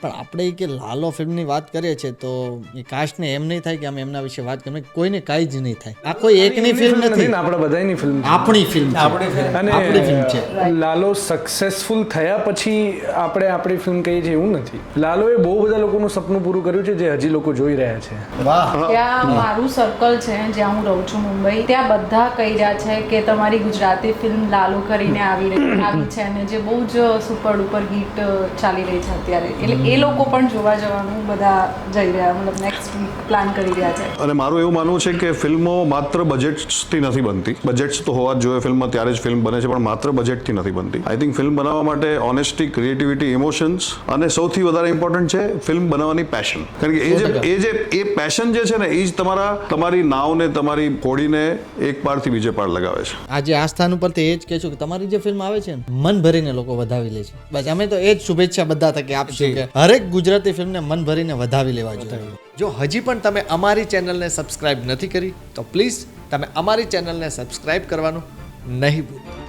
પણ આપણે કે લાલો ફિલ્મની વાત કરીએ છીએ તો એ કાસ્ટને એમ નહીં થાય કે અમે એમના વિશે વાત કરીએ, કોઈને કાંઈ જ નહીં થાય. આ કોઈ એકની ફિલ્મ નથી, આપણા બધાની ફિલ્મ છે, આપણી ફિલ્મ છે, આપણી ફિલ્મ છે. લાલો સક્સેસફુલ થયા પછી આપણે આપણી ફિલ્મ કહીએ છીએ એવું નથી. લાલોએ બહુ બધા લોકોનું સપનું પૂરું કર્યું છે જે હજી લોકો જોઈ રહ્યા છે. ત્યાં મારું સર્કલ છે જ્યાં હું રહું છું મુંબઈ, ત્યાં બધા કહી રહ્યા છે કે તમારી ગુજરાતી ફિલ્મ લાલો કરીને આવી છે અને જે બહુ જ સુપર ડુપર હિટ ચાલી રહી છે અત્યારે, એટલે એ લોકો પણ જોવા જવાનું બધા જઈ રહ્યા, મતલબ નેક્સ્ટ વીક પ્લાન કરી રહ્યા છે. અને મારું એવું માનવું છે કે ફિલ્મો માત્ર બજેટ્સથી નથી બનતી. બજેટ્સ તો હોવા જ જોઈએ ફિલ્મમાં, ત્યારે જ ફિલ્મ બને છે, પણ માત્ર બજેટથી નથી બનતી. આઈ થિંક ફિલ્મ બનાવવા માટે ઓનેસ્ટી, ક્રિએટિવિટી, ઇમોશન્સ અને સૌથી વધારે ઇમ્પોર્ટન્ટ છે ફિલ્મ બનાવવાની પેશન. કારણ કે એ પેશન જે છે ને એ જ તમારી નાવને, તમારી હોડીને એક પારથી બીજે પાર લગાવે છે. આજે આ સ્થાન ઉપરથી એ જ કહેશું કે તમારી જે ફિલ્મ આવે છે ને મન ભરીને લોકો વધાવી લે છે. બસ અમે તો એ જ શુભેચ્છા બધા તકે આપશું કે હરેક ગુજરાતી ફિલ્મને મન ભરીને વધાવી લેવા જોઈએ. જો હજી પણ તમે અમારી ચેનલને સબસ્ક્રાઇબ નથી કરી તો પ્લીઝ તમે અમારી ચેનલને સબસ્ક્રાઇબ કરવાનું નહીં ભૂલતા.